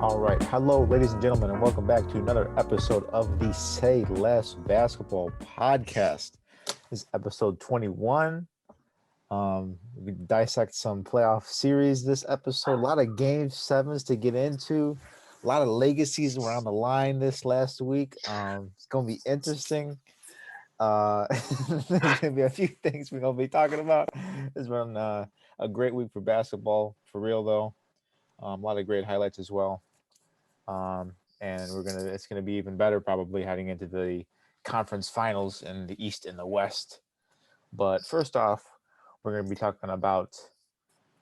All right. Hello, ladies and gentlemen, and welcome back to another episode of the Say Less Basketball podcast. This is episode 21. We dissect some playoff series this episode. A lot of game sevens to get into. A lot of legacies around the line this last week. It's going to be interesting. There's going to be a few things we're going to be talking about. It's been a great week for basketball, for real, though. A lot of great highlights as well. And it's gonna be even better probably heading into the conference finals in the East and the West. But first off, we're gonna be talking about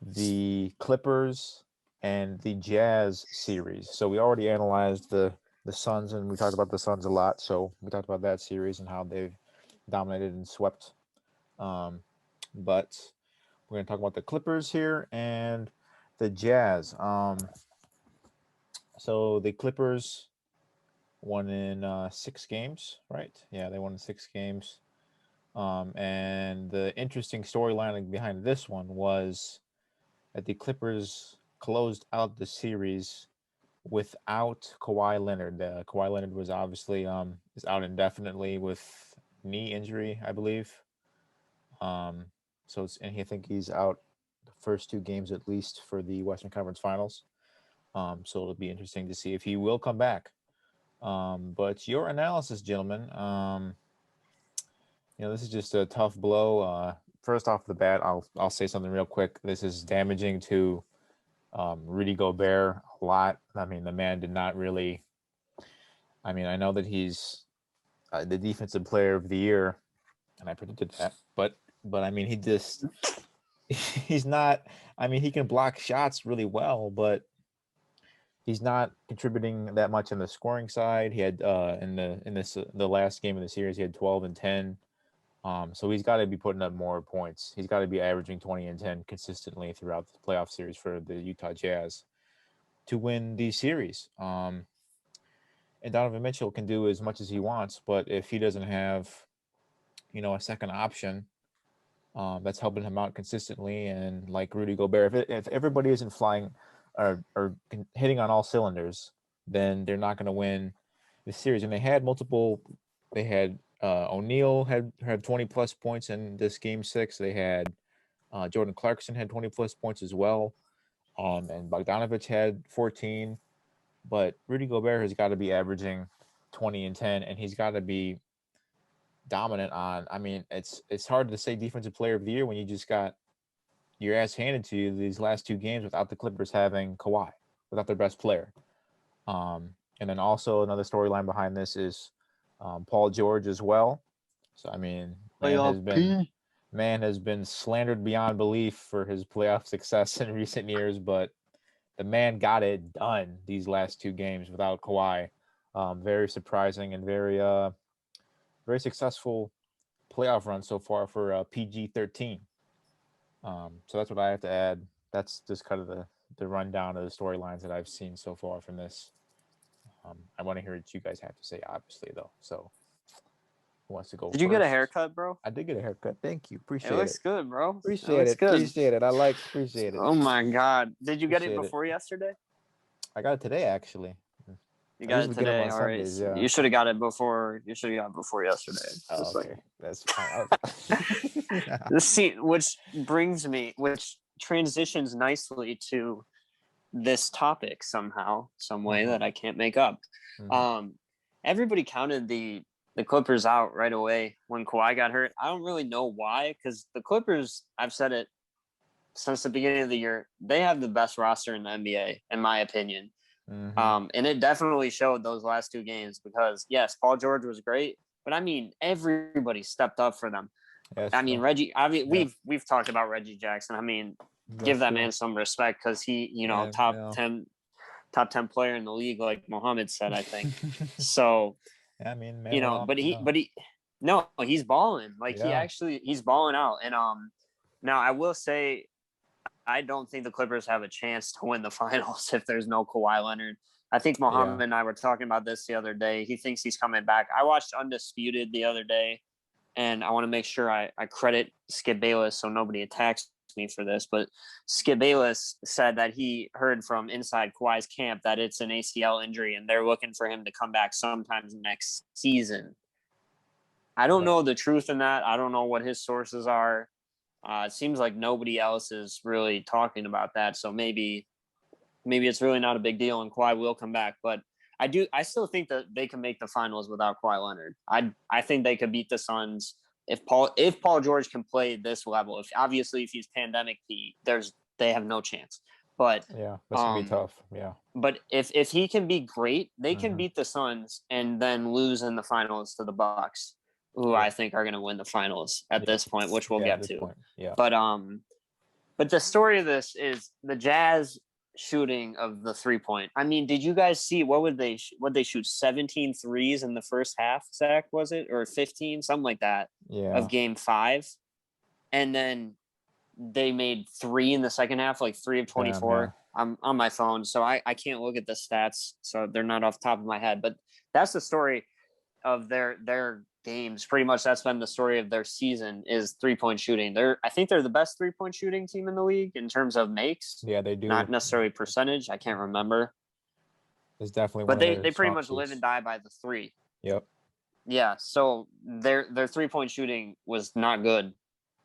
the Clippers and the Jazz series. So we already analyzed the Suns, and we talked about the Suns a lot. So we talked about that series and how they've dominated and swept. But we're gonna talk about the Clippers here and the Jazz. So the Clippers won in 6 games, right? Yeah, they won in 6 games. And the interesting storyline behind this one was that the Clippers closed out the series without Kawhi Leonard. Kawhi Leonard was obviously is out indefinitely with knee injury, I believe. I think he's out the first 2 games at least for the Western Conference Finals. So it'll be interesting to see if he will come back. But your analysis, gentlemen, this is just a tough blow. First off the bat, I'll say something real quick. This is damaging to Rudy Gobert a lot. I mean, the man did not really. I mean, I know that he's the defensive player of the year, and I predicted that. But I mean, he's not. I mean, he can block shots really well, but he's not contributing that much on the scoring side. He had in the last game of the series, he had 12 and 10. So he's got to be putting up more points. He's got to be averaging 20 and 10 consistently throughout the playoff series for the Utah Jazz to win the series. And Donovan Mitchell can do as much as he wants, but if he doesn't have, a second option that's helping him out consistently, and like Rudy Gobert, if everybody isn't flying or hitting on all cylinders, then they're not going to win the series. And they had O'Neal had 20 plus points in this game 6. They had Jordan Clarkson had 20 plus points as well. And Bogdanovich had 14. But Rudy Gobert has got to be averaging 20 and 10, and he's got to be dominant on. I mean, it's hard to say defensive player of the year when you just got your ass handed to you these last 2 games without the Clippers having Kawhi, without their best player. And then also another storyline behind this is Paul George as well. So I mean, man has been slandered beyond belief for his playoff success in recent years, but the man got it done these last 2 games without Kawhi. Very surprising and very successful playoff run so far for PG-13. So that's what I have to add. That's just kind of the rundown of the storylines that I've seen so far from this. I want to hear what you guys have to say, obviously, though. So who wants to go Did you first? get a haircut, bro? I did get a haircut. Thank you. Appreciate it. It looks good, bro. Appreciate it. Good. Appreciate it. Appreciate it. Oh, my God. Did you get it before yesterday? I got it today, actually. You got it today. All right. Sundays, yeah. You should have got it before. You should have got it before yesterday. Oh, okay. That's fine. This scene, which transitions nicely to this topic somehow, some way that I can't make up. Mm-hmm. Everybody counted the Clippers out right away when Kawhi got hurt. I don't really know why, because the Clippers, I've said it since the beginning of the year, they have the best roster in the NBA, in my opinion. Mm-hmm. And it definitely showed those last 2 games because, yes, Paul George was great, but I mean, everybody stepped up for them. Yes, I mean, Reggie, we've talked about Reggie Jackson. I mean, give that man some respect because he, top 10 player in the league, like Mohammed said, I think. So, I mean, he's balling. Like he's balling out. And now I will say, I don't think the Clippers have a chance to win the finals if there's no Kawhi Leonard. I think Mohammed and I were talking about this the other day. He thinks he's coming back. I watched Undisputed the other day, and I want to make sure I credit Skip Bayless so nobody attacks me for this, but Skip Bayless said that he heard from inside Kawhi's camp that it's an ACL injury and they're looking for him to come back sometimes next season. I don't know the truth in that. I don't know what his sources are. It seems like nobody else is really talking about that. So maybe it's really not a big deal and Kawhi will come back. But I still think that they can make the finals without Kawhi Leonard. I think they could beat the Suns if Paul George can play this level. If he's pandemic, they have no chance. But yeah, that's gonna be tough. Yeah. But if he can be great, they can beat the Suns and then lose in the finals to the Bucks, who I think are going to win the finals at this point, which we'll get to. Yeah. But the story of this is the Jazz shooting of the 3-point. I mean, did you guys see what they shoot 17 threes in the first half, Zach, was it? Or 15, something like that, of game 5. And then they made 3 in the second half, like 3 of 24. I'm on my phone, so I can't look at the stats, so they're not off the top of my head. But that's the story of their games. Pretty much that's been the story of their season is 3-point shooting. I think they're the best 3-point shooting team in the league in terms of makes. Yeah, they do. Not necessarily percentage. I can't remember. It's definitely but they pretty much live and die by the 3. Yep. Yeah, so their 3-point shooting was not good.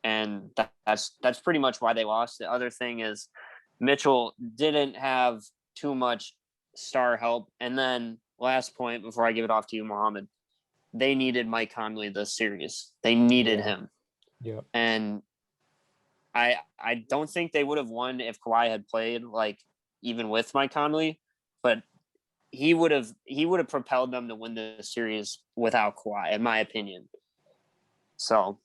And that's pretty much why they lost. The other thing is Mitchell didn't have too much star help. And then last point before I give it off to you, Mohammed, they needed Mike Conley this series. They needed him. Yep. And I don't think they would have won if Kawhi had played, like, even with Mike Conley, but he would have propelled them to win the series without Kawhi, in my opinion. So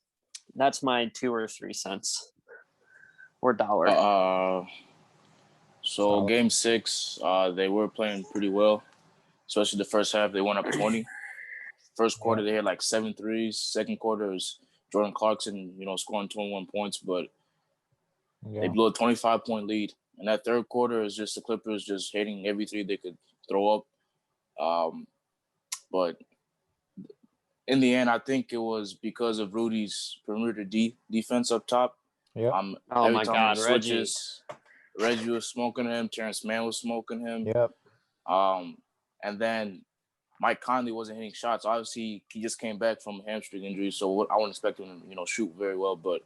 that's my 2 or 3 cents or dollar. So game 6, they were playing pretty well, especially the first half. They went up 20. First quarter, they had like 7 threes. Second quarter was Jordan Clarkson, scoring 21 points, but they blew a 25-point lead. And that third quarter is just the Clippers just hitting every 3 they could throw up. But in the end, I think it was because of Rudy's perimeter defense up top. Yeah. Oh my God, Reggie was smoking him. Terrence Mann was smoking him. Yep. And then Mike Conley wasn't hitting shots. Obviously, he just came back from a hamstring injury, so I wouldn't expect him to, shoot very well. But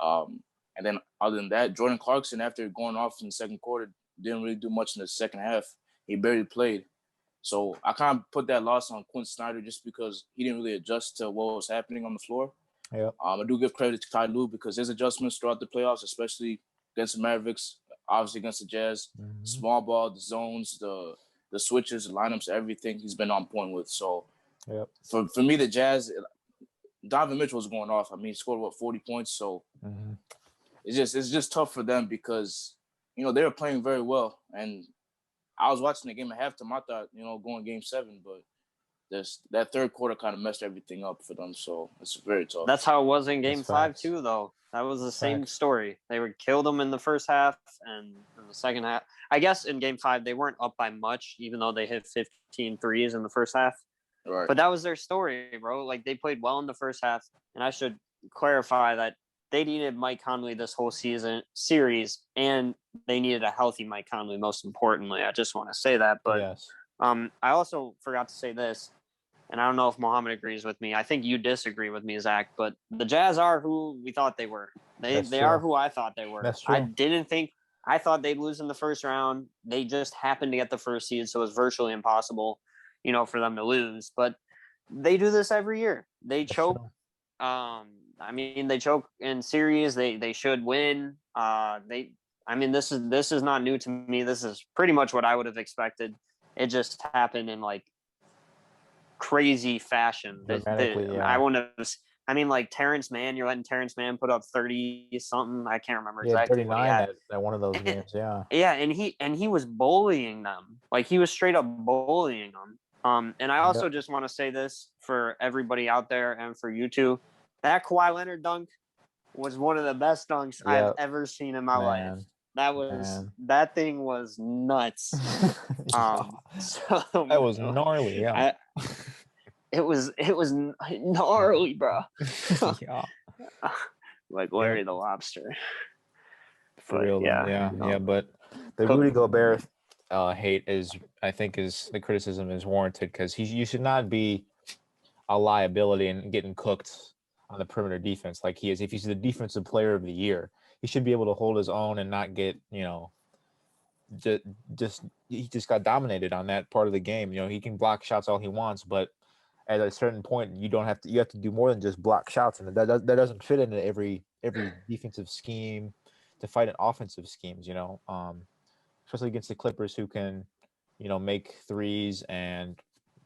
and then other than that, Jordan Clarkson, after going off in the second quarter, didn't really do much in the second half. He barely played. So I kind of put that loss on Quinn Snyder just because he didn't really adjust to what was happening on the floor. Yep. I do give credit to Ty Lue because his adjustments throughout the playoffs, especially against the Mavericks, obviously against the Jazz, small ball, the zones, the switches, the lineups, everything he's been on point with. So for me, the Jazz, Donovan Mitchell was going off. I mean, he scored 40 points. So it's just tough for them because they were playing very well. And I was watching the game at halftime. I thought going game 7, but that third quarter kind of messed everything up for them. So it's very tough. That's how it was in game 5 too, though. That was the same story. They would kill them in the first half, and in the second half, I guess in game 5 they weren't up by much, even though they hit 15 threes in the first half. Right. But that was their story, bro. Like, they played well in the first half, and I should clarify that they needed Mike Conley this whole series, and they needed a healthy Mike Conley, most importantly. I just want to say that. But I also forgot to say this, and I don't know if Mohammed agrees with me. I think you disagree with me, Zach, but the Jazz are who we thought they were. They are who I thought they were. That's true. I thought they'd lose in the first round. They just happened to get the first seed, so it was virtually impossible, for them to lose. But they do this every year. They choke. They choke in series. They should win. This is not new to me. This is pretty much what I would have expected. It just happened in like crazy fashion. I wouldn't have. Like Terrence Mann, you're letting Terrence Mann put up 30 something. I can't remember exactly. 39 at one of those games. Yeah. Yeah, and he was bullying them. Like, he was straight up bullying them. And I also just want to say this for everybody out there and for you too. That Kawhi Leonard dunk was one of the best dunks I've ever seen in my life. That thing was nuts. That was gnarly. Yeah. It was gnarly, bro. Yeah. Like Larry the Lobster. For But real, yeah, yeah, no. yeah. But the Co- Rudy Gobert hate is, I think, is the criticism is warranted because you should not be a liability and getting cooked on the perimeter defense like he is. If he's the defensive player of the year, he should be able to hold his own and not get, just, just he just got dominated on that part of the game. He can block shots all he wants, but at a certain point, you have to do more than just block shots, and that doesn't fit into every defensive scheme to fight an offensive schemes. Especially against the Clippers, who can, make threes and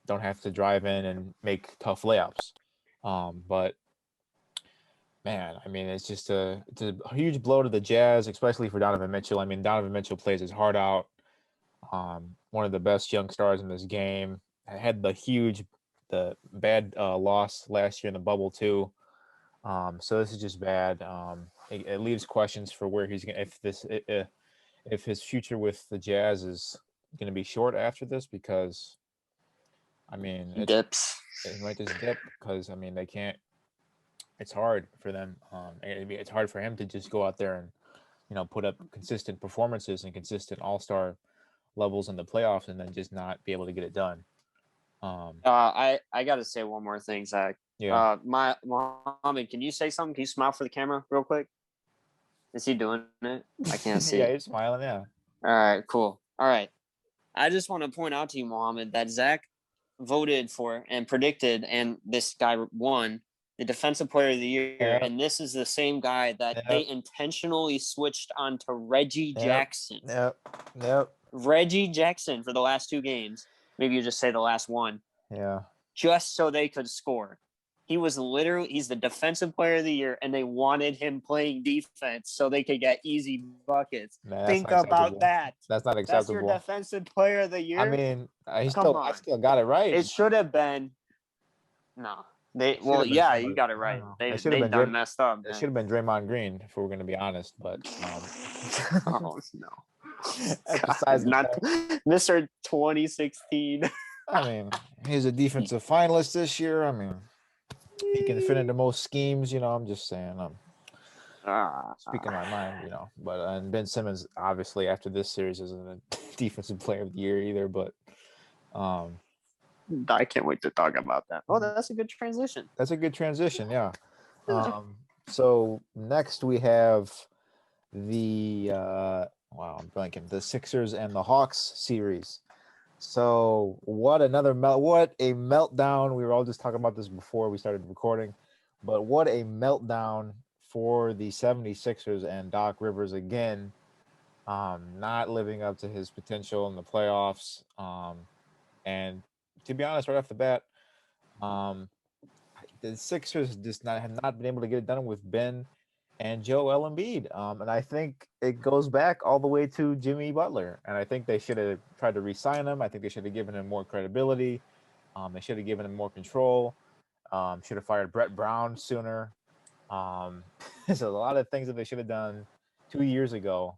don't have to drive in and make tough layups. But man, I mean, it's a huge blow to the Jazz, especially for Donovan Mitchell. I mean, Donovan Mitchell plays his heart out. One of the best young stars in this game. Had the bad loss last year in the bubble too. So this is just bad. It leaves questions for where he's going to, if his future with the Jazz is going to be short after this, because I mean, dips. it might just dip because I mean they can't. It's hard for them. It's hard for him to just go out there and put up consistent performances and consistent All-Star levels in the playoffs and then just not be able to get it done. I gotta say one more thing, Zach. Yeah. Mohammed, can you say something? Can you smile for the camera real quick? Is he doing it? I can't see. Yeah, it. he's smiling. Yeah. All right, cool. All right. I just want to point out to you, Mohammed, that Zach voted for and predicted, and this guy won the Defensive Player of the Year. Yep. And this is the same guy that they intentionally switched on to Reggie Jackson. Yep. Reggie Jackson for the last 2 games. Maybe you just say the last one. Yeah. Just so they could score. He's the Defensive Player of the Year, and they wanted him playing defense so they could get easy buckets. Man, Think about that. That's not That's acceptable. your Defensive Player of the Year. I mean, I still got it right. It should have been. No, you got it right. They done messed up. It should have been Draymond Green, if we're going to be honest. But oh no, besides not Mr. 2016. I mean, he's a defensive finalist this year. I mean, he can fit into most schemes. I'm just saying. Speaking my mind, But and Ben Simmons, obviously, after this series, isn't a defensive player of the year either. But I can't wait to talk about that. Oh, that's a good transition. That's a good transition, yeah. So next we have the I'm blanking, the Sixers and the Hawks series. So what a meltdown. We were all just talking about this before we started recording, but what a meltdown for the 76ers and Doc Rivers again, not living up to his potential in the playoffs. And to be honest, right off the bat, the Sixers just have not been able to get it done with Ben and Joel Embiid. And I think it goes back all the way to Jimmy Butler. And I think they should have tried to re-sign him. I think they should have given him more credibility. They should have given him more control. Should have fired Brett Brown sooner. There's a lot of things that they should have done 2 years ago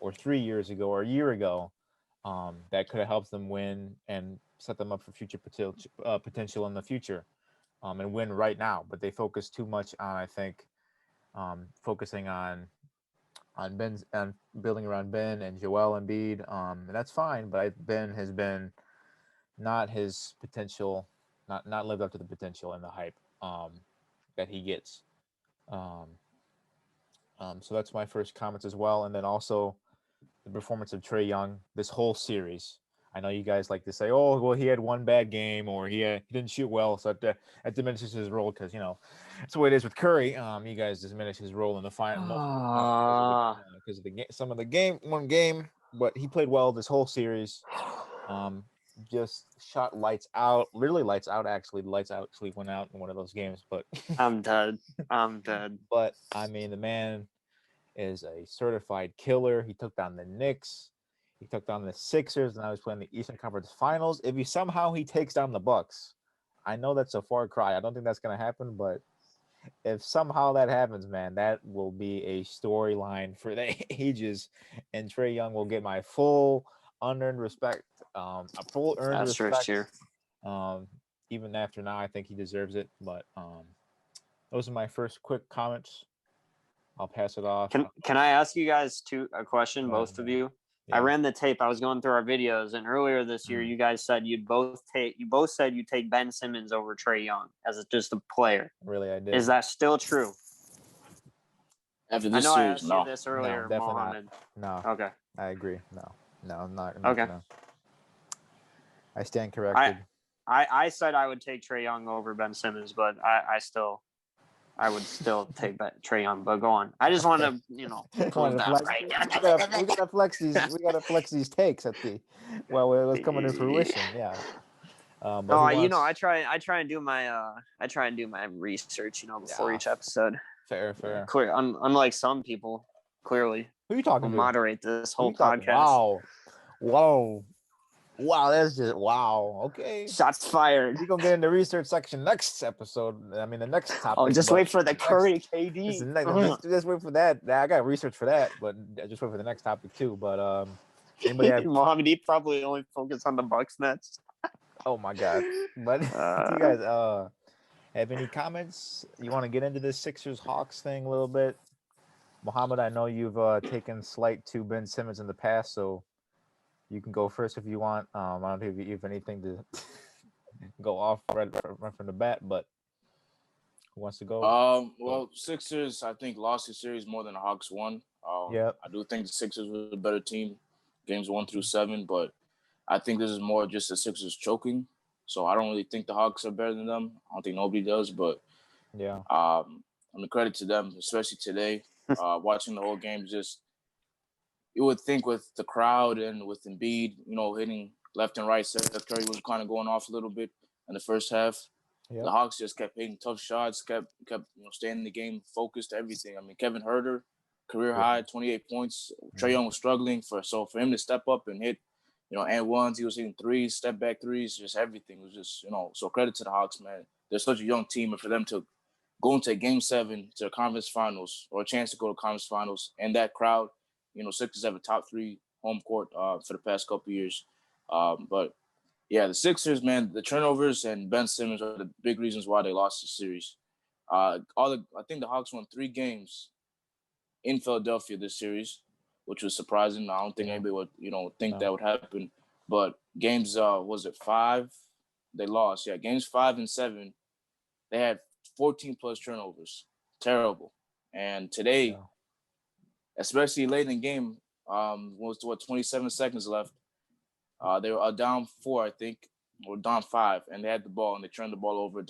or 3 years ago or a year ago that could have helped them win and set them up for future potential in the future and win right now. But they focus too much on, I think, focusing on Ben's and building around Ben and Joel Embiid. And that's fine, but Ben has been not his potential, not lived up to the potential and the hype that he gets. So that's my first comments as well. And then also the performance of Trae Young this whole series. I know you guys like to say, "Oh, well, he had one bad game, or he didn't shoot well," so that diminishes his role because that's the way it is with Curry. You guys diminish his role in the final because of the one game, but he played well this whole series. Just shot lights out, literally lights out. Actually, the lights actually went out in one of those games, but I'm dead. But I mean, the man is a certified killer. He took down the Knicks. He took down the Sixers, and I was playing the Eastern Conference Finals. If he takes down the Bucks, I know that's a far cry. I don't think that's going to happen, but if somehow that happens, man, that will be a storyline for the ages, and Trae Young will get my full unearned respect, a full earned respect. Here. Even after now, I think he deserves it. But those are my first quick comments I'll pass it off. Can I ask you guys a question, Go ahead, both of man. you? Yeah. I ran the tape. I was going through our videos, and earlier this year, you guys said you both said you take Ben Simmons over Trae Young as just a player. Really, I did. Is that still true? After I this know I series, asked no. you this earlier, No, definitely not. Mohammed. No, Okay. I agree. No, I'm not. Okay. No. I stand corrected. I said I would take Trae Young over Ben Simmons, but I would still take Trae Young. But go on. I just want to, prove that right. We gotta flex these. We gotta flex these takes at the. Well, it was coming to fruition. Yeah. But No, who wants- I try and do my research, before Yeah. each episode. Fair. Clear, unlike some people, clearly, Who are you will talking to? moderate this Who whole you talking- podcast. Wow. That's just wow. Okay. Shots fired. We're gonna get in the research section next episode. I mean, the next topic. Oh, just but wait for the next- Curry KD. Just wait for that. I got research for that, but just wait for the next topic too. But anybody have? Mohammed, he probably only focused on the Bucks Nets. Oh my god! But do you guys have any comments? You want to get into this Sixers Hawks thing a little bit? Mohammed, I know you've taken slight to Ben Simmons in the past, so you can go first if you want. I don't know if you have anything to go off right from the bat, but who wants to go? Well, Sixers, I think, lost the series more than the Hawks won. Yep. I do think the Sixers were a better team, games 1 through 7, but I think this is more just the Sixers choking. So I don't really think the Hawks are better than them. I don't think nobody does, but Yeah. I mean, credit to them, especially today. Watching the whole game, just you would think with the crowd and with Embiid, hitting left and right, Seth Curry was kind of going off a little bit in the first half. Yep. The Hawks just kept hitting tough shots, kept staying in the game, focused, everything. I mean, Kevin Huerter, career high, 28 points. Trae Young was struggling for him to step up and hit, and ones, he was hitting threes, step back threes, just everything was just, so credit to the Hawks, man. They're such a young team, and for them to go into Game 7 to the conference finals or a chance to go to conference finals, and that crowd, Sixers have a top 3 home court for the past couple years. But yeah, the Sixers, man, the turnovers and Ben Simmons are the big reasons why they lost the series. I think the Hawks won 3 games in Philadelphia this series, which was surprising. I don't think anybody would, think that would happen. But games, was it 5? They lost. Yeah, games 5 and 7, they had 14 plus turnovers. Terrible. And today, especially late in the game, was 27 seconds left. They were down 4, I think, or down 5, and they had the ball and they turned the ball over.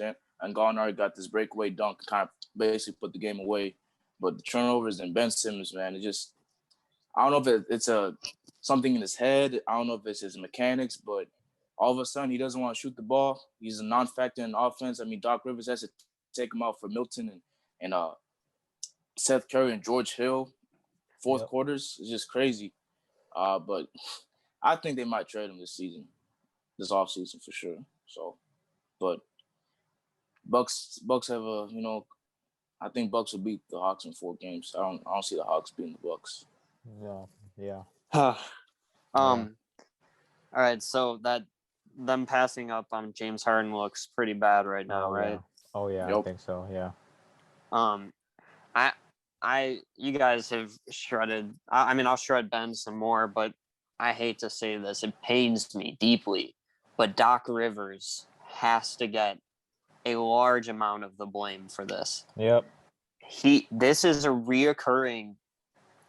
And Gallinari got this breakaway dunk, kind of basically put the game away. But the turnovers and Ben Simmons, man, I don't know if it's something in his head. I don't know if it's his mechanics, but all of a sudden he doesn't want to shoot the ball. He's a non-factor in offense. I mean, Doc Rivers has to take him out for Milton and Seth Curry and George Hill. Fourth quarters is just crazy. But I think they might trade him this offseason for sure. So, but Bucks have I think Bucks will beat the Hawks in 4 games. I don't see the Hawks beating the Bucks. Yeah. All right, so that them passing up on James Harden looks pretty bad right now, right? Yeah. Oh yeah, Yep. I think so. Yeah. You guys have shredded. I mean, I'll shred Ben some more, but I hate to say this. It pains me deeply, but Doc Rivers has to get a large amount of the blame for this. Yep. This is a reoccurring.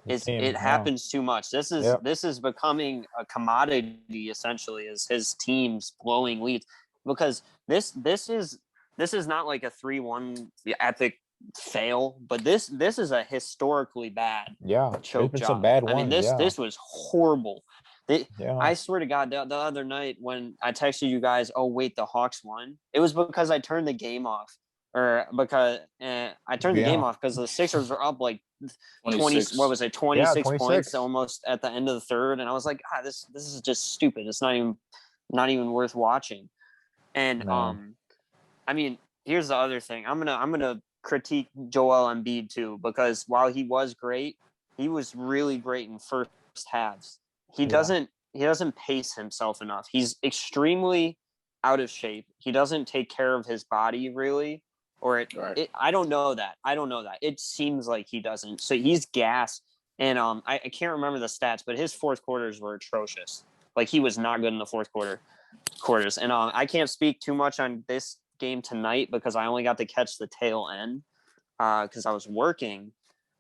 It happens too much. This is becoming a commodity essentially, as his team's blowing leads, because this is not like a 3-1 epic fail, but this is a historically bad choke been job. some bad I mean, ones, this was horrible. Yeah. I swear to God, the other night when I texted you guys, oh wait, the Hawks won. It was because I turned the game off, or because I turned the game off because the Sixers were up like 26. What was it, 26 points almost at the end of the third, and I was like, this is just stupid. It's not even worth watching. And I mean, here's the other thing. I'm gonna critique Joel Embiid too, because while he was great, he was really great in first halves. He doesn't pace himself enough. He's extremely out of shape. He doesn't take care of his body really. or Right. I don't know that. It seems like he doesn't. So he's gassed. And I can't remember the stats, but his fourth quarters were atrocious. Like he was not good in the quarters. And I can't speak too much on this game tonight because I only got to catch the tail end because I was working.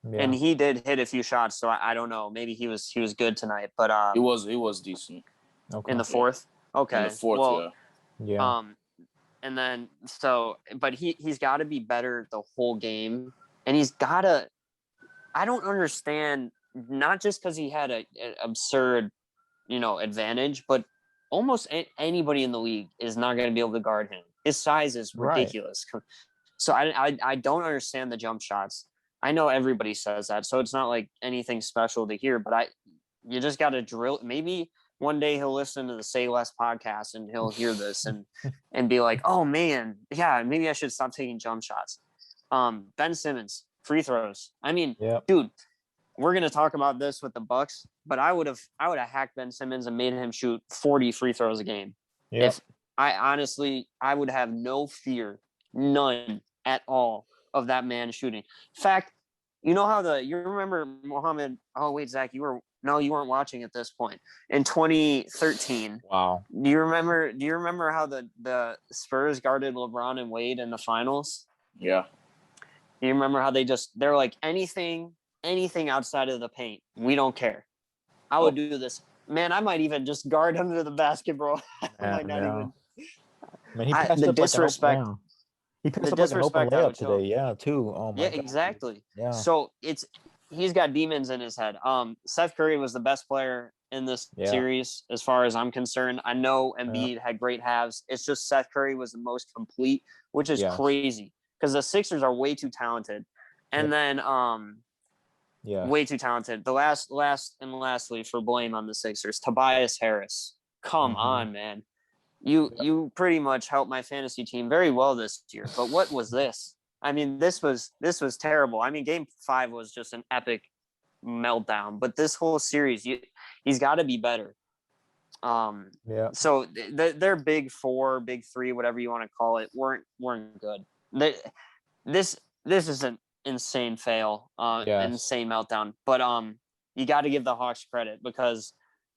Yeah. And he did hit a few shots, so I don't know. Maybe he was good tonight, but It was decent. Okay. in the fourth. Okay. In the fourth, well, Yeah. And then but he's got to be better the whole game, and he's got to. I don't understand. Not just because he had an absurd, advantage, but almost anybody in the league is not going to be able to guard him. His size is ridiculous. Right. So I don't understand the jump shots. I know everybody says that, so it's not like anything special to hear. But you just got to drill. Maybe one day he'll listen to the Say Less podcast and he'll hear this and be like, "Oh man, yeah, maybe I should stop taking jump shots." Ben Simmons, free throws. I mean, dude, we're gonna talk about this with the Bucks, but I would have hacked Ben Simmons and made him shoot 40 free throws a game. Yep. If I would have no fear, none at all, of that man shooting. In fact, you know how you remember Mohammed? Oh wait, Zach, you weren't watching at this point in 2013. Wow. Do you remember how the Spurs guarded LeBron and Wade in the finals? Yeah. You remember how they're like anything outside of the paint, we don't care. I would do this, man. I might even just guard under the basketball. I might not even. Man, he passed the disrespect. He passed up like an open layup today. Yeah, too. Oh my yeah, God. exactly. Yeah. So he's got demons in his head. Seth Curry was the best player in this series, as far as I'm concerned. I know Embiid had great halves. It's just Seth Curry was the most complete, which is crazy because the Sixers are way too talented. And then way too talented. The lastly for blame on the Sixers, Tobias Harris. Come on, man. You pretty much helped my fantasy team very well this year. But what was this? I mean, this was terrible. I mean, Game 5 was just an epic meltdown. But this whole series, he's got to be better. So their big four, big three, whatever you want to call it, weren't good. This is an insane fail, insane meltdown. But you got to give the Hawks credit because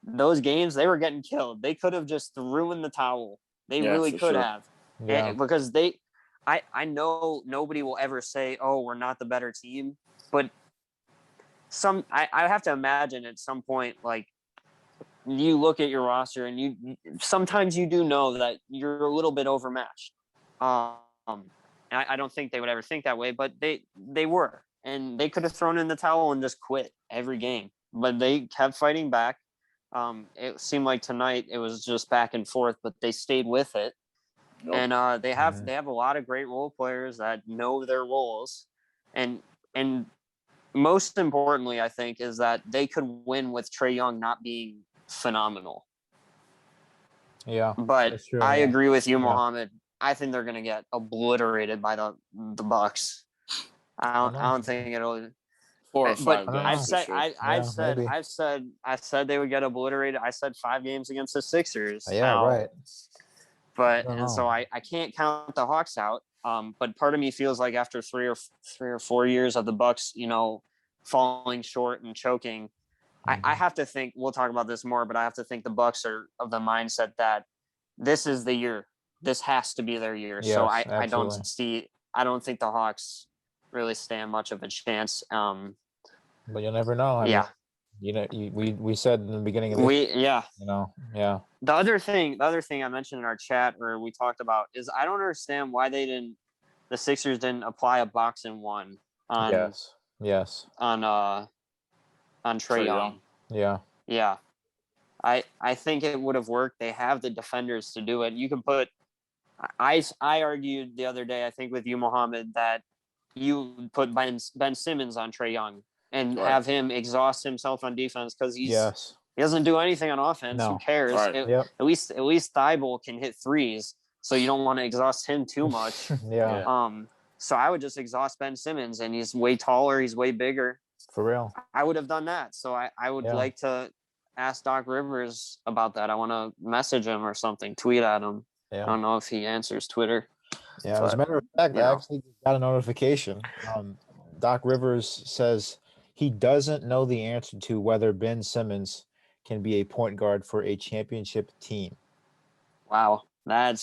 those games they were getting killed. They could have just threw in the towel. They really could have, because I know nobody will ever say, "Oh, we're not the better team," but I have to imagine at some point, like, you look at your roster and you sometimes you do know that you're a little bit overmatched. I don't think they would ever think that way, but they were, and they could have thrown in the towel and just quit every game, but they kept fighting back. It seemed like tonight it was just back and forth, but they stayed with it. Nope. And they have a lot of great role players that know their roles, and most importantly, I think, is that they could win with Trae Young not being phenomenal. Yeah, but I agree with you, Mohammed. I think they're gonna get obliterated by the Bucks. I don't think it'll. 4 or 5 games. I've said they would get obliterated. I said 5 games against the Sixers. Right. But so I can't count the Hawks out. But part of me feels like after 3 or 4 years of the Bucks, falling short and choking, I have to think. We'll talk about this more, but I have to think the Bucks are of the mindset that this is the year. This has to be their year. Yes, so I don't think the Hawks really stand much of a chance. But you'll never know. We said in the beginning of this, The other thing I mentioned in our chat where we talked about is I don't understand why the Sixers didn't apply a box and one on on Trae Young. Yeah. I think it would have worked. They have the defenders to do it. You can put I argued the other day, I think with you, Mohammed, that you put Ben Simmons on Trae Young and have him exhaust himself on defense because he doesn't do anything on offense. No. Who cares? At least Thibault can hit threes, so you don't want to exhaust him too much. So I would just exhaust Ben Simmons, and he's way taller, he's way bigger. For real. I would have done that. So I would like to ask Doc Rivers about that. I want to message him or something, tweet at him. I don't know if he answers Twitter. Yeah, as a But, matter of fact, you I know. actually just got a notification. Doc Rivers says he doesn't know the answer to whether Ben Simmons can be a point guard for a championship team. Wow, I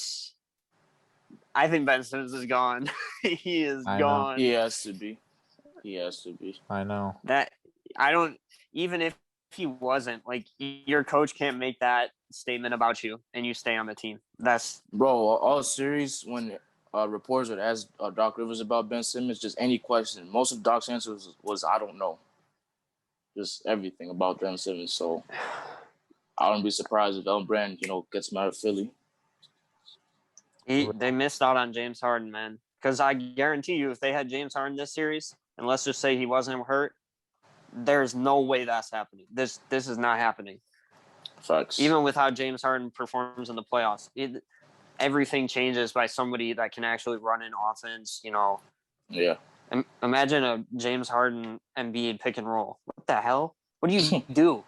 think Ben Simmons is gone. He is I know. gone. He has to be. He has to be. I know. That I don't even if he wasn't, like, your coach can't make that statement about you and you stay on the team. That's Bro, all series when reporters would ask Doc Rivers about Ben Simmons, just any question, most of Doc's answers was I don't know. Just everything about Ben Simmons. So I wouldn't be surprised if Elton Brand, gets him out of Philly. they missed out on James Harden, man. Because I guarantee you, if they had James Harden this series, and let's just say he wasn't hurt, there's no way that's happening. This is not happening. Facts. Even with how James Harden performs in the playoffs, everything changes by somebody that can actually run an offense. Yeah. Imagine a James Harden Embiid pick and roll. What the hell? What do you do?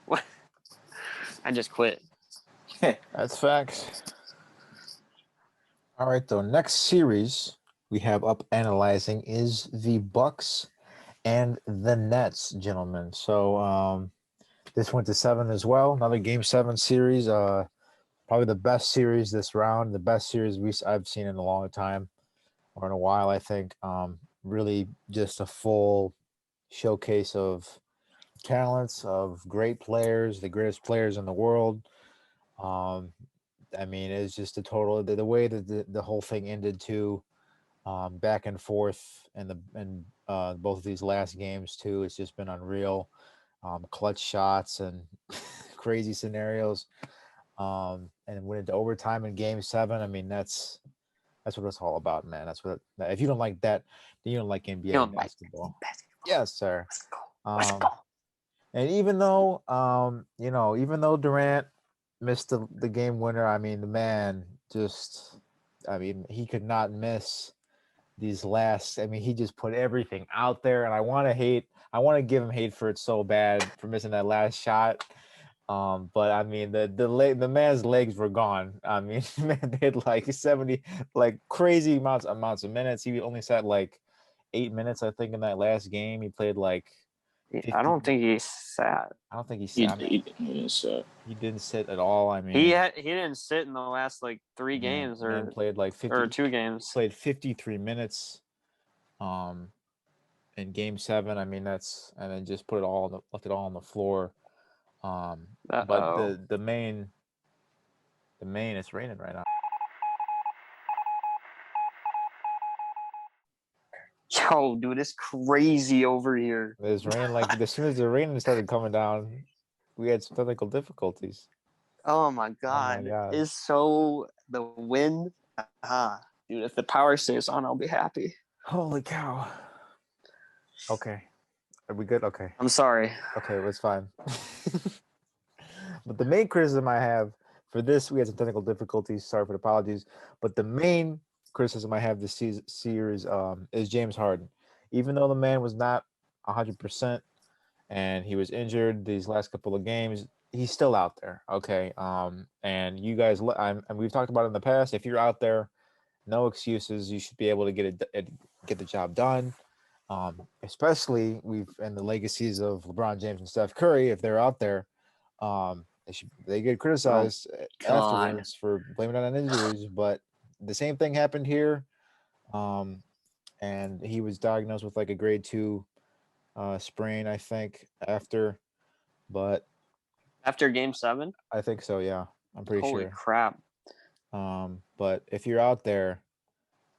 What? I just quit. That's facts. All right, though. Next series we have up analyzing is the Bucks and the Nets, gentlemen. So this went to 7 as well. Another Game 7 series. Probably the best series this round. The best series I've seen in a long time, or in a while, I think. Really, just a full showcase of talents, of great players, the greatest players in the world. I mean, it's just a total the way that the whole thing ended too, back and forth, and both of these last games too. It's just been unreal. Clutch shots and crazy scenarios. And went into overtime in Game 7. I mean, that's what it's all about, man. That's what. If you don't like that, then you don't like NBA basketball. Yes, sir. Let's go. And even though, even though Durant missed the game winner, I mean, the man just, I mean, he could not miss these last. I mean, he just put everything out there, and I want to give him hate for it so bad for missing that last shot. But I mean, the man's legs were gone. I mean, man did like 70, like crazy amounts of minutes. He only sat like 8 minutes, I think, in that last game. He played like 50. I don't think he sat. I don't think he He, sat. I mean, he didn't sit at all. I mean, He didn't sit in the last like 3 games man or played like 50 or 2 games. Played 53 minutes, in Game 7. I mean, and then just left it all on the floor. But the main, it's raining right now. Yo, dude, it's crazy over here. It's raining like as soon as the rain started coming down, we had some technical difficulties. Oh my god. It's so the wind. Dude, if the power stays on, I'll be happy. Holy cow. Okay. Are we good? Okay. I'm sorry. Okay, it's fine. But the main criticism I have for this, we had some technical difficulties. Sorry for the apologies. But the main criticism I have this series is James Harden. Even though the man was not 100% and he was injured these last couple of games, he's still out there. Okay. And you guys, and we've talked about it in the past. If you're out there, no excuses. You should be able to get the job done. Especially and the legacies of LeBron James and Steph Curry, if they're out there, they get criticized afterwards for blaming it on injuries. But the same thing happened here, and he was diagnosed with like a grade 2 sprain, I think, after Game 7. I think so. Yeah, I'm pretty sure. Holy crap! But if you're out there,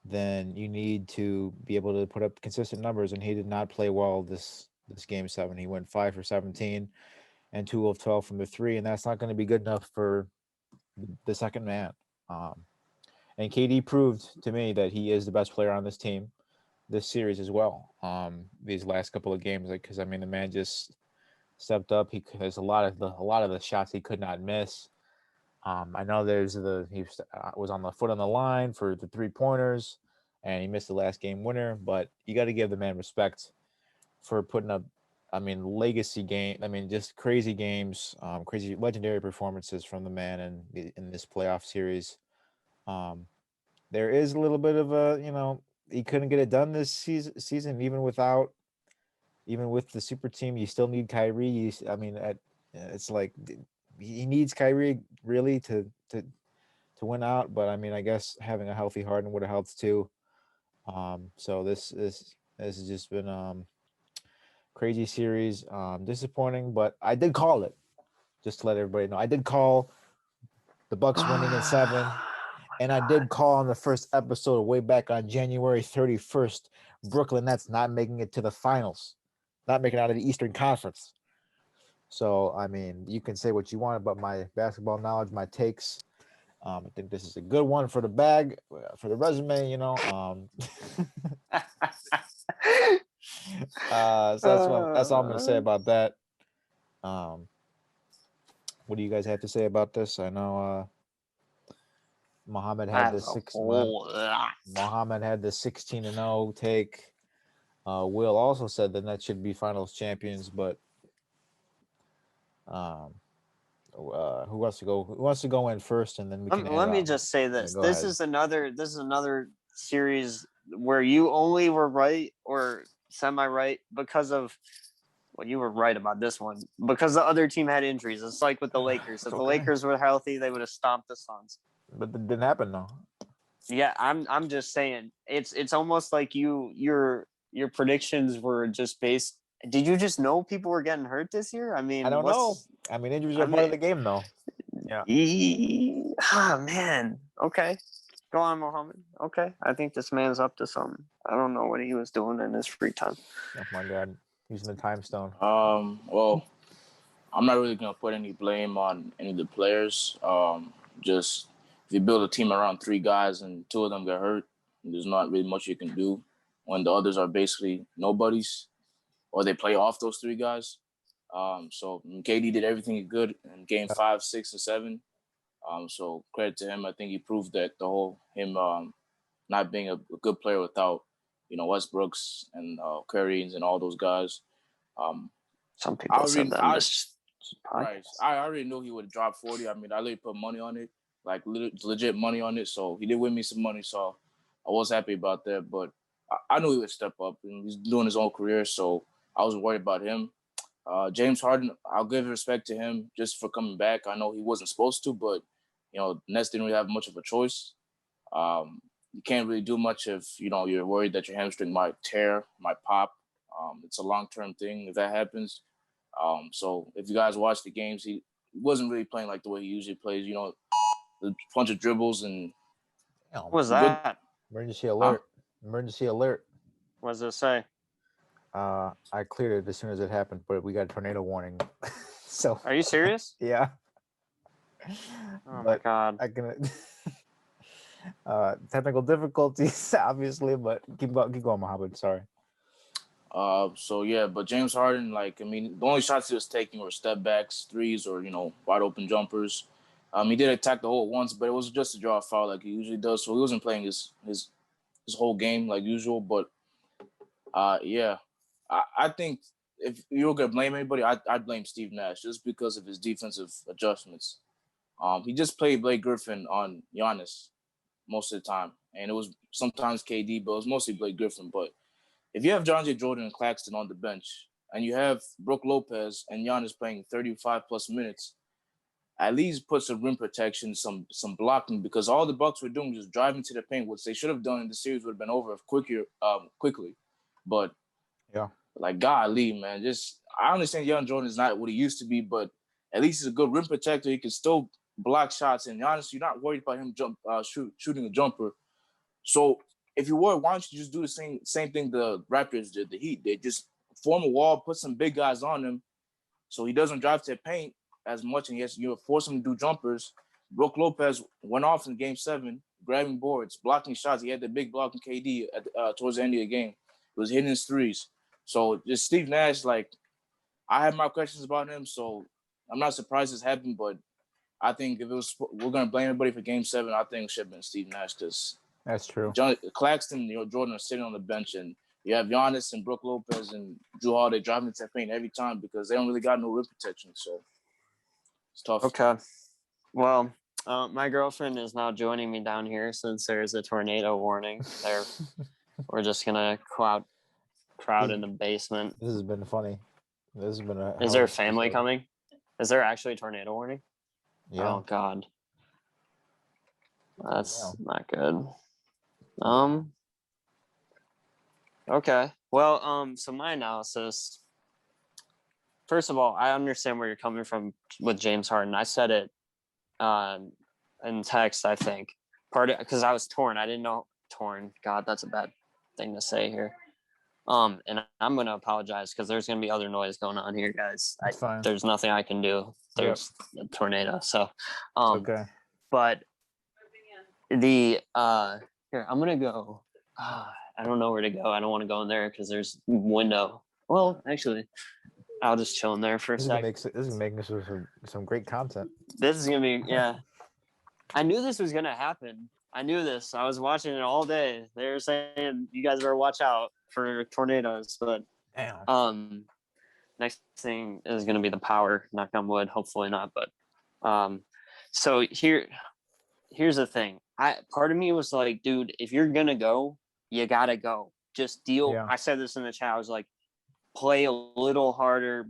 then you need to be able to put up consistent numbers, and he did not play well this Game 7. He went 5 for 17 and 2 of 12 from the 3, and that's not going to be good enough for the second man. And KD proved to me that he is the best player on this team this series as well. These last couple of games, because I mean, the man just stepped up. There's a lot of the shots he could not miss. I know he was on the foot on the line for the 3-pointers, and he missed the last game winner. But you got to give the man respect for putting up, I mean, legacy game. I mean, just crazy games, crazy legendary performances from the man in this playoff series. there is a little bit of a, he couldn't get it done this season even with the super team. You still need Kyrie. It's like he needs Kyrie really to win out. But I mean, I guess having a healthy Harden would have helped too. So this has just been crazy series. Disappointing, but I did call it. Just to let everybody know, I did call the Bucks winning in 7, and I did call on the first episode way back on January 31st, Brooklyn Nets not making it to the finals, not making it out of the Eastern Conference. So, I mean, you can say what you want about my basketball knowledge, my takes. I think this is a good one for the bag, for the resume, So that's all I'm going to say about that. What do you guys have to say about this? I know Mohammed had the 16-0 take. Will also said the Nets should be finals champions, but who wants to go? Who wants to go in first, and then we can. Let me just say this: this is another series where you only were right or semi-right because of. Well, you were right about this one because the other team had injuries. It's like with the Lakers. If the Lakers were healthy, they would have stomped the Suns. But that didn't happen though. Yeah, I'm just saying it's almost like your predictions were just based. Did you just know people were getting hurt this year? I mean, I don't know. I mean, injuries are part of the game, though. Yeah. Man. Okay. Go on, Mohammed. Okay. I think this man's up to something. I don't know what he was doing in his free time. Oh my God. Using the time stone. Well, I'm not really gonna put any blame on any of the players. Just if you build a team around 3 guys and 2 of them get hurt, there's not really much you can do when the others are basically nobodies, or they play off those 3 guys. So KD did everything he could in game 5, 6, and 7. So credit to him. I think he proved that not being a good player without, Westbrooks and Curry and all those guys. Some people said that. Right. I already knew he would drop 40. I mean, I literally put money on it, like legit money on it. So he did win me some money. So I was happy about that. But I knew he would step up, and he's doing his own career. So I was worried about him. James Harden, I'll give respect to him just for coming back. I know he wasn't supposed to, but Nets didn't really have much of a choice. You can't really do much if you're worried that your hamstring might tear, might pop. It's a long-term thing if that happens. So if you guys watch the games, he wasn't really playing like the way he usually plays. A bunch of dribbles and. What was that? Emergency alert! Emergency alert! What does it say? I cleared it as soon as it happened, but we got a tornado warning. So. Are you serious? Yeah. Oh my God! I can. Technical difficulties, obviously, but keep going, Mohammed. Sorry. But James Harden, the only shots he was taking were step backs, threes, or wide open jumpers. He did attack the hole once, but it was just to draw a foul like he usually does. So he wasn't playing his whole game like usual. But I think if you were gonna blame anybody, I'd blame Steve Nash just because of his defensive adjustments. He just played Blake Griffin on Giannis most of the time, and it was sometimes KD, but it was mostly Blake Griffin. But if you have John J. Jordan and Claxton on the bench, and you have Brook Lopez and Giannis playing 35 plus minutes, at least put some rim protection, some blocking, because all the Bucks were doing was just driving to the paint, which they should have done, and the series would have been over quickly. But yeah, golly, man, I understand young Jordan is not what he used to be, but at least he's a good rim protector. He can still block shots, and honestly, you're not worried about him shooting a jumper. So if you were, why don't you just do the same thing the Raptors did, the Heat? They just form a wall, put some big guys on him, so he doesn't drive to the paint as much, and you force him to do jumpers. Brook Lopez went off in Game 7, grabbing boards, blocking shots. He had the big block in KD towards the end of the game. He was hitting his threes. So just Steve Nash, I have my questions about him, so I'm not surprised this happened, but I think if we're going to blame everybody for Game 7, I think it should have been Steve Nash because that's true. Claxton, Jordan are sitting on the bench, and you have Giannis and Brook Lopez and Jrue Holiday driving to the paint every time because they don't really got no rim protection. So it's tough. Okay. Well, My girlfriend is now joining me down here since there's a tornado warning. We're just gonna crowd in the basement. This has been funny. This has been a. Is there a family coming? Is there actually a tornado warning? Yeah. Oh God, that's not good. Okay. Well, so my analysis. First of all, I understand where you're coming from with James Harden. I said it in text, I think. Because I was torn. I didn't know torn. God, that's a bad thing to say here. And I'm gonna apologize because there's gonna be other noise going on here, guys. Fine. There's nothing I can do. There's a tornado. So okay. But the here, I'm gonna go. I don't know where to go. I don't want to go in there because there's window. Well, actually, I'll just chill in there for a second. This is making some great content. This is gonna be I knew this was gonna happen. I knew this. I was watching it all day. They were saying you guys better watch out for tornadoes. But next thing is gonna be the power. Knock on wood. Hopefully not. But so here's the thing. Part of me was like, dude, if you're gonna go, you gotta go. Just deal. Yeah. I said this in the chat. I was like, play a little harder.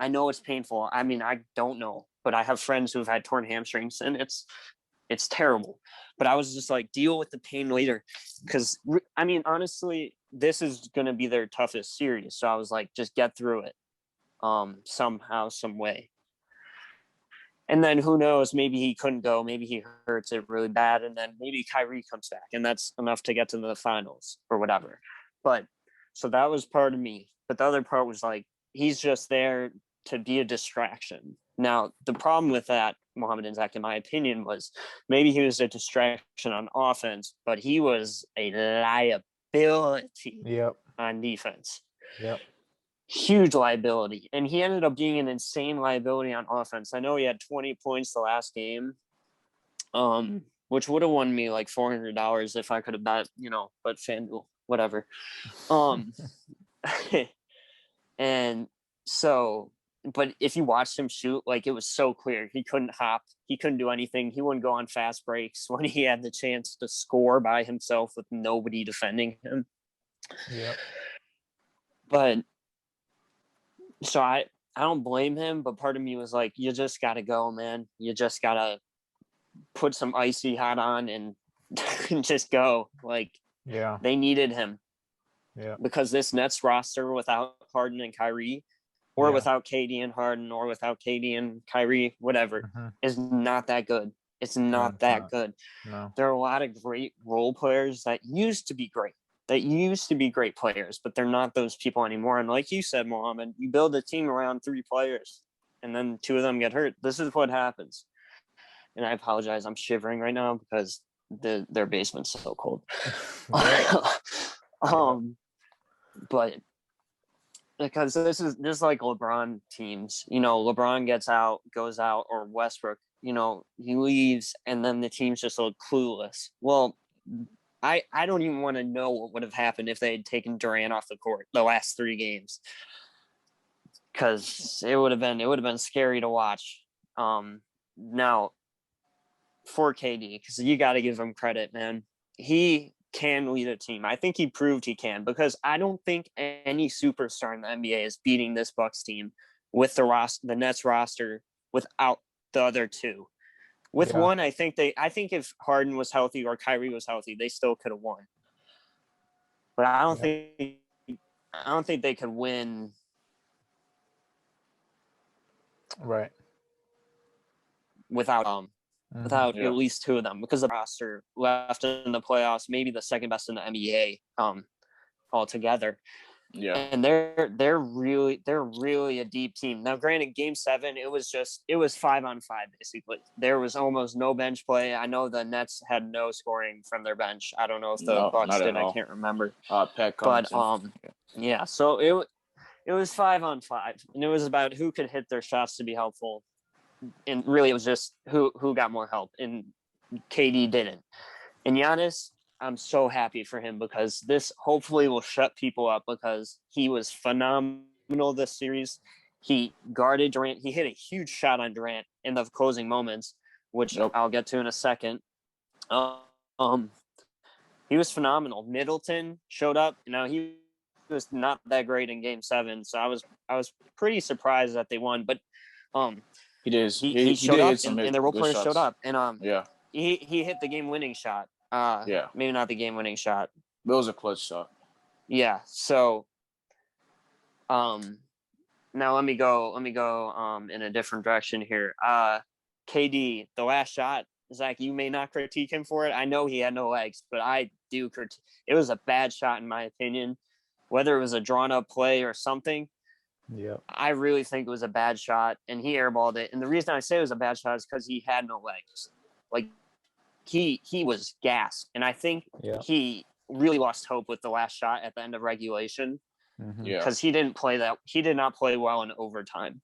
I know it's painful. I mean, I don't know, but I have friends who've had torn hamstrings, and it's terrible. But I was just like, deal with the pain later, because I mean, honestly, this is gonna be their toughest series. So I was like, just get through it, somehow, some way. And then who knows? Maybe he couldn't go. Maybe he hurts it really bad, and then maybe Kyrie comes back, and that's enough to get to the finals or whatever. But so that was part of me. But the other part was like, he's just there to be a distraction. Now, the problem with that, Mohammed and Zach, in my opinion, was maybe he was a distraction on offense, but he was a liability on defense. Yep. Huge liability. And he ended up being an insane liability on offense. I know he had 20 points the last game, which would have won me like $400 if I could have bet, but FanDuel, whatever. And so, but if you watched him shoot, like, it was so clear. He couldn't hop. He couldn't do anything. He wouldn't go on fast breaks when he had the chance to score by himself with nobody defending him. Yep. But so I don't blame him, but part of me was like, you just got to go, man. You just got to put some icy hot on and just go. Like, they needed him. Yeah. Because this Nets roster without Harden and Kyrie, or without KD and Harden, or without KD and Kyrie, whatever, is not that good. It's not that good. No. There are a lot of great role players that used to be great. Players, but they're not those people anymore. And like you said, Mohammed, you build a team around 3 players and then 2 of them get hurt. This is what happens. And I apologize. I'm shivering right now because their basement's so cold. But because this is like LeBron teams, LeBron goes out, or Westbrook, he leaves, and then the teams just look clueless. Well, I don't even want to know what would have happened if they had taken Durant off the court the last 3 games, because it would have been scary to watch. Now for KD, because you got to give him credit, man. He can lead a team. I think he proved he can, because I don't think any superstar in the NBA is beating this Bucks team with the Nets roster without the other 2. With one, I think if Harden was healthy or Kyrie was healthy, they still could have won. But I don't think they could win. Right. Without at least 2 of them, because the roster left in the playoffs, maybe the second best in the NBA altogether. Yeah. And they're really a deep team. Now, granted, game 7, it was 5-on-5 basically. There was almost no bench play. I know the Nets had no scoring from their bench. I don't know if the Bucks did. I can't remember. Pat Connaughton. But so it was 5-on-5, and it was about who could hit their shots to be helpful. And really, it was just who got more help, and KD didn't. And Giannis, I'm so happy for him, because this hopefully will shut people up, because he was phenomenal this series. He guarded Durant. He hit a huge shot on Durant in the closing moments, which Yep. I'll get to in a second. He was phenomenal. Middleton showed up. Now he was not that great in Game 7, so I was pretty surprised that they won. But He did. he showed did up, hit some and their role good players shots. showed up, and Yeah, he hit the game-winning shot. Yeah. Maybe not the game-winning shot. it was a clutch shot. Yeah. So, now let me go in a different direction here. KD, the last shot, Zach, you may not critique him for it. I know he had no legs, but I do critique. It was a bad shot in my opinion. Whether it was a drawn up play or something, I really think it was a bad shot, and he airballed it. And the reason I say it was a bad shot is because he had no legs. Like he was gassed, and I think he really lost hope with the last shot at the end of regulation. Yeah, Because he did not play well in overtime.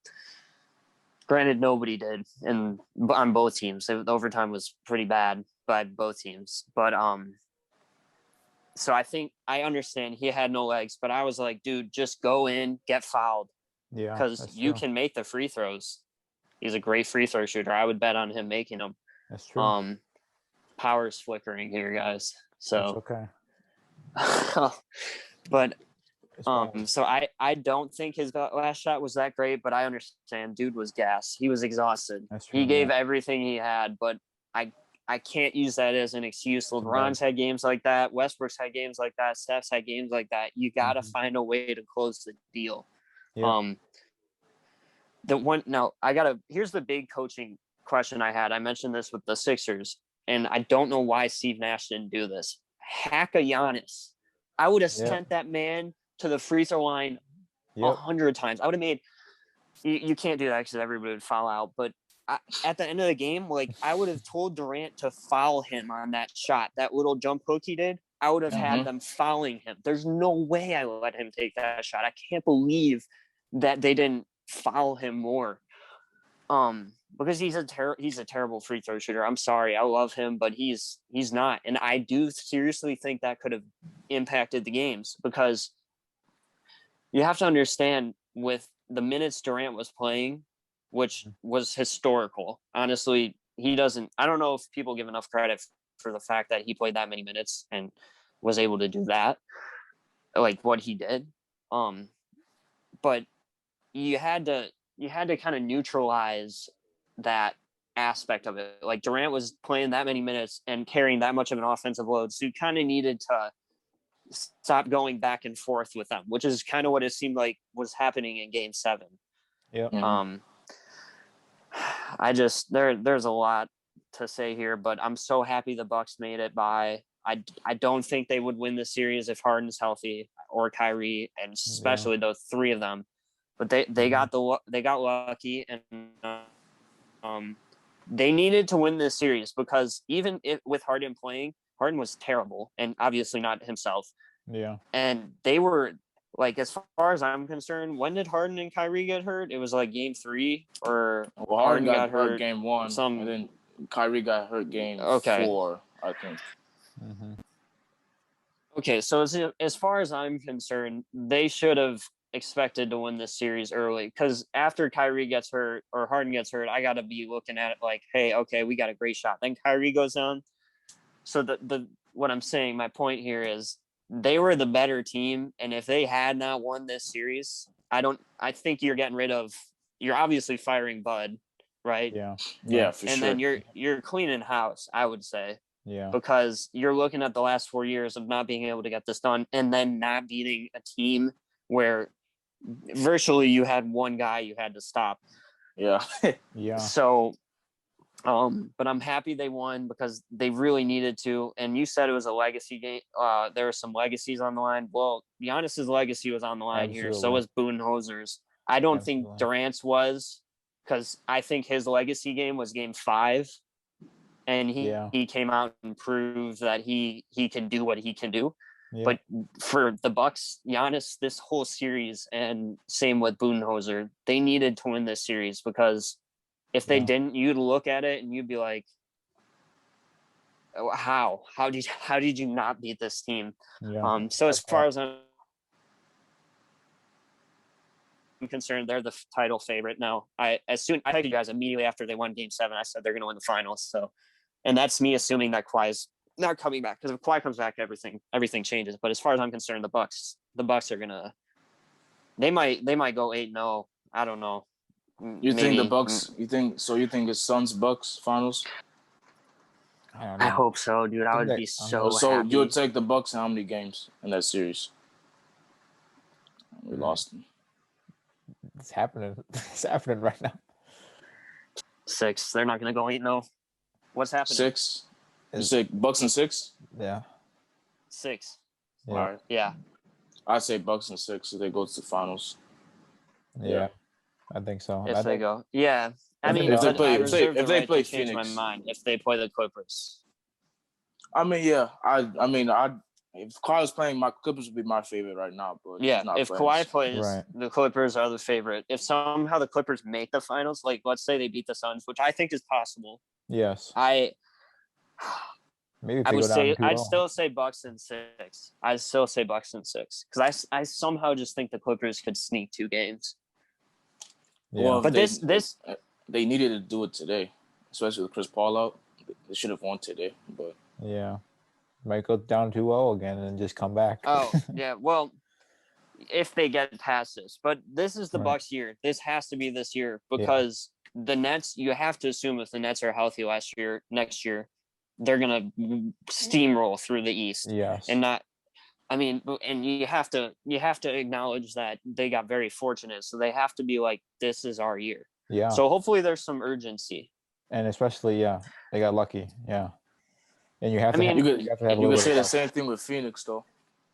Granted, nobody did, and on both teams, the overtime was pretty bad by both teams. But so I understand he had no legs, but I was like, dude, just go in, get fouled, because you can make the free throws. He's a great free throw shooter. I would bet on him making them. That's true. Power's flickering here, guys. So That's okay. but It's fine. so I don't think his last shot was that great, but I understand dude was gassed. He was exhausted. That's true, He gave everything he had, but I can't use that as an excuse. LeBron's had games like that. Westbrook's had games like that. Steph's had games like that. You got to find a way to close the deal. Yeah. Here's the big coaching question I had. I mentioned this with the Sixers, and I don't know why Steve Nash didn't do this. Hack a Giannis. I would have sent that man to the free throw line 100 times. I would have made you can't do that because everybody would foul out. But at the end of the game, like I would have told Durant to foul him on that shot, that little jump hook he did. I would have had them fouling him. There's no way I would let him take that shot. I can't believe that they didn't foul him more. Because he's a terrible free throw shooter. I'm sorry, I love him, but he's not. And I do seriously think that could have impacted the games, because you have to understand with the minutes Durant was playing, which was historical. Honestly, I don't know if people give enough credit for the fact that he played that many minutes and was able to do that, like what he did. But you had to kind of neutralize that aspect of it. Like Durant was playing that many minutes and carrying that much of an offensive load, so you kind of needed to stop going back and forth with them, which is kind of what it seemed like was happening in Game 7. There's a lot to say here, but I'm so happy the Bucks made it by. I don't think they would win the series if Harden's healthy or Kyrie, and especially those three of them. But they got lucky, and they needed to win this series, because even with Harden playing, Harden was terrible and obviously not himself. Yeah. And they were like, as far as I'm concerned, when did Harden and Kyrie get hurt? It was like Game 3, or Harden got hurt Game 1, and then Kyrie got hurt Game 4, I think. Okay, so as far as I'm concerned, they should have expected to win this series early, because after Kyrie gets hurt or Harden gets hurt, I got to be looking at it like, hey, okay, we got a great shot. Then Kyrie goes down. So what I'm saying, my point here is they were the better team, and if they had not won this series, I think you're obviously firing Bud, right? Yeah, for sure. And then you're cleaning house, I would say. Yeah. Because you're looking at the last 4 years of not being able to get this done, and then not beating a team where virtually you had one guy you had to stop. Yeah. So, but I'm happy they won, because they really needed to. And you said it was a legacy game. There were some legacies on the line. Well, Giannis's legacy was on the line here. So was Budenholzer's. I don't think Durant's was, because I think his legacy game was Game 5. And he came out and proved that he can do what he can do. But for the Bucks, Giannis, this whole series, and same with Budenholzer, they needed to win this series, because if they didn't, you'd look at it and you'd be like, oh, how did you not beat this team? So as far as concerned, they're the title favorite now. I texted you guys immediately after they won Game 7. I said they're going to win the finals. So, and that's me assuming that Kawhi's not coming back, because if Kawhi comes back, everything changes. But as far as I'm concerned, the Bucks are gonna. They might go 8-0. I don't know. You think the Bucks? You think it's Suns Bucks finals? I don't know. I hope so, dude. I would be so happy. You would take the Bucks in how many games in that series? We lost them. It's happening. It's happening right now. 6. They're not going to go 8-0. What's happening? 6. You say Bucks and 6? Yeah. 6. Yeah. All right. Yeah. I say Bucks and 6 so they go to the finals. Yeah. I think so. If they go. Yeah. I mean, if they play, I reserve the right play to change Phoenix, my mind if they play the Clippers. I mean, yeah. If Kawhi was playing, my Clippers would be my favorite right now. But Yeah, if Kawhi plays, right, the Clippers are the favorite. If somehow the Clippers make the finals, like let's say they beat the Suns, which I think is possible. Yes. Maybe if I they would go down say 2-0. I'd still say Bucks in 6. I'd still say Bucks in 6 because I somehow just think the Clippers could sneak 2 games. Yeah. Well, But they needed to do it today, especially with Chris Paul out. They should have won today, but yeah, might go down 2-0 again and just come back. Oh yeah, well, if they get past this, but this is the Right. Bucks year. This has to be this year because the Nets. You have to assume if the Nets are healthy next year, they're gonna steamroll through the East. Yes. And not. I mean, and you have to acknowledge that they got very fortunate, so they have to be like, this is our year. Yeah. So hopefully there's some urgency. And especially, they got lucky. Yeah. And you have to. you could say the luck. same thing with Phoenix, though.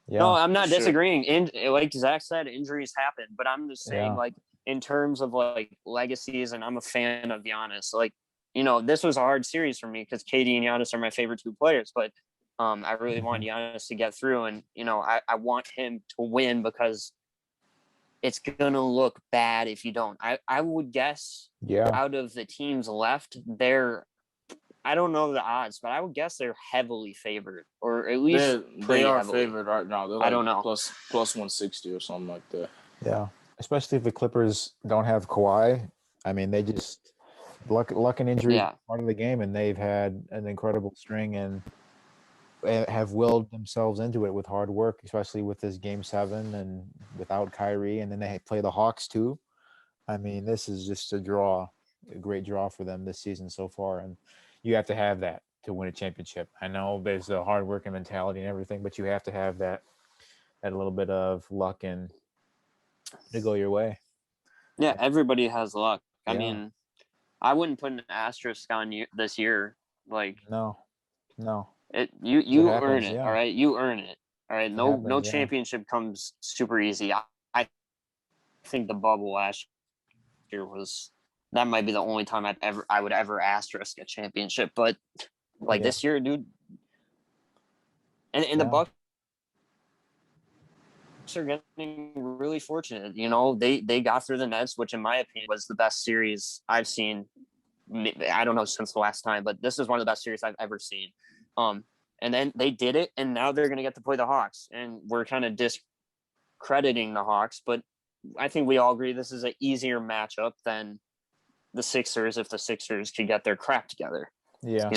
Yeah. No, I'm not disagreeing. Like Zach said, injuries happen, but I'm just saying, like, in terms of like legacies, and I'm a fan of Giannis. Like, this was a hard series for me because KD and Giannis are my favorite 2 players, but I really want Giannis to get through, and I want him to win because it's gonna look bad if you don't. I would guess out of the teams left, I don't know the odds, but I would guess they're heavily favored, or at least they are heavily favored right now. They're like I don't know, plus 160 or something like that. Yeah, especially if the Clippers don't have Kawhi. I mean, they just luck and injury is part of the game, and they've had an incredible string and have willed themselves into it with hard work, especially with this Game 7 and without Kyrie, and then they play the Hawks too. I mean, this is just a great draw for them this season so far, and you have to have that to win a championship. I know there's a hard working mentality and everything, but you have to have that little bit of luck and to go your way. Yeah, everybody has luck. I mean, I wouldn't put an asterisk on you this year. Like, no. You earn it, all right? You earn it, all right? No championship comes super easy. I think the bubble last year that might be the only time I would ever asterisk a championship, but like this year, dude. And the Bucks are getting really fortunate. They got through the Nets, which in my opinion was the best series I've seen. I don't know since the last time, but this is one of the best series I've ever seen. And then they did it, and now they're going to get to play the Hawks, and we're kind of discrediting the Hawks, but I think we all agree this is an easier matchup than the Sixers if the Sixers could get their crap together. Yeah.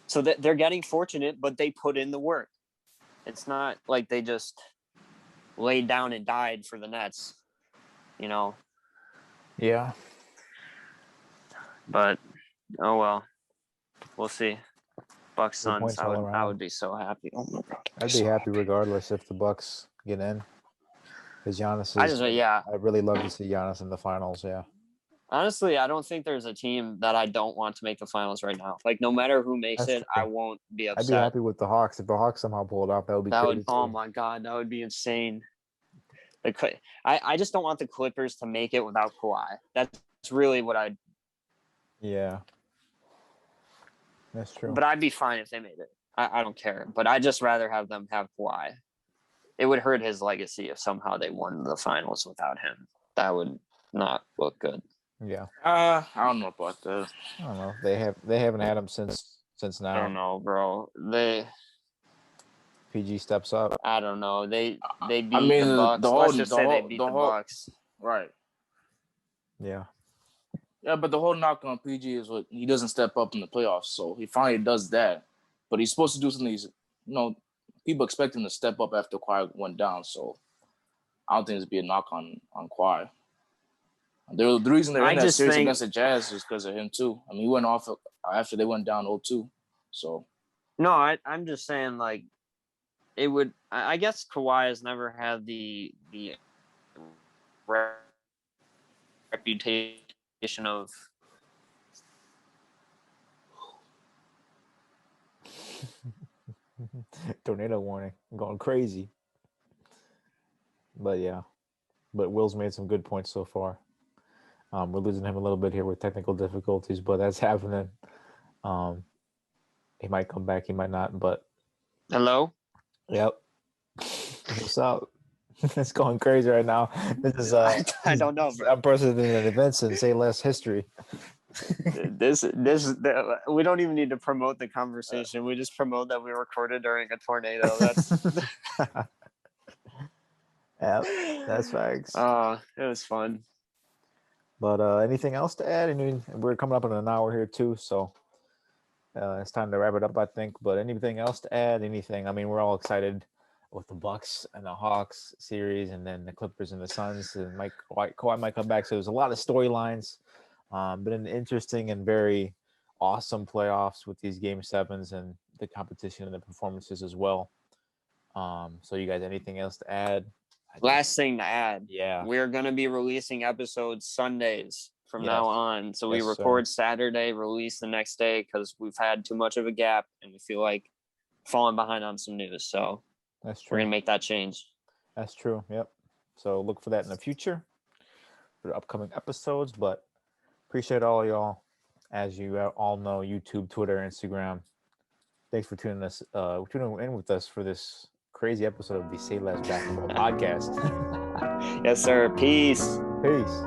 So that they're getting fortunate, but they put in the work. It's not like they just laid down and died for the Nets, Yeah. But oh well, we'll see. Bucks Suns, I would be so happy. Oh my God, I'd be happy regardless if the Bucks get in, because Giannis I'd really love to see Giannis in the finals. Yeah. Honestly, I don't think there's a team that I don't want to make the finals right now. Like, no matter who makes it, I won't be upset. I'd be happy with the Hawks. If the Hawks somehow pull it off, that would be crazy. Oh my God, that would be insane. I just don't want the Clippers to make it without Kawhi. That's really what I'd. Yeah. That's true. But I'd be fine if they made it. I don't care. But I'd just rather have them have Kawhi. It would hurt his legacy if somehow they won the finals without him. That would not look good. Yeah. I don't know about that. I don't know. They haven't had him since now. I don't know, bro. PG steps up. I don't know. They beat I mean, the Bucks. the Let's whole- just the say they whole- beat the the whole- Bucks. Right. Yeah. Yeah, but the whole knock on PG is what he doesn't step up in the playoffs. So he finally does that. But he's supposed to do something. People expect him to step up after Kawhi went down. So I don't think there's be a knock on Kawhi. The reason they're I in that just series think- against the Jazz is because of him too. I mean, he went off after they went down 0-2. So No, I'm just saying like it would. I guess Kawhi has never had the reputation of. Tornado warning. I'm going crazy. But yeah. But Will's made some good points so far. We're losing him a little bit here with technical difficulties, but that's happening. He might come back, he might not, but Hello. yep. What's up? It's going crazy right now. This is I don't know, bro. unprecedented events in Say Less history. This we don't even need to promote the conversation. We just promote that we recorded during a tornado. That's Yep, that's facts. It was fun. But anything else to add? I mean, we're coming up in an hour here too, so it's time to wrap it up, I think. But anything else to add? Anything? I mean, we're all excited with the Bucks and the Hawks series, and then the Clippers and the Suns, and Kawhi might come back. So there's a lot of storylines. Been an interesting and very awesome playoffs with these Game 7s and the competition and the performances as well. So you guys, anything else to add? Last thing to add. Yeah. We're going to be releasing episodes Sundays from now Yes. on. So we Yes, sir. record Saturday, release the next day because we've had too much of a gap and we feel like falling behind on some news. So That's we're true. going to make that change. That's true. Yep. So look for that in the future for the upcoming episodes. But appreciate all y'all. As you all know, YouTube, Twitter, Instagram. Thanks for tuning in with us for this crazy episode of the Say Less Basketball Podcast. Yes, sir. Peace. Peace.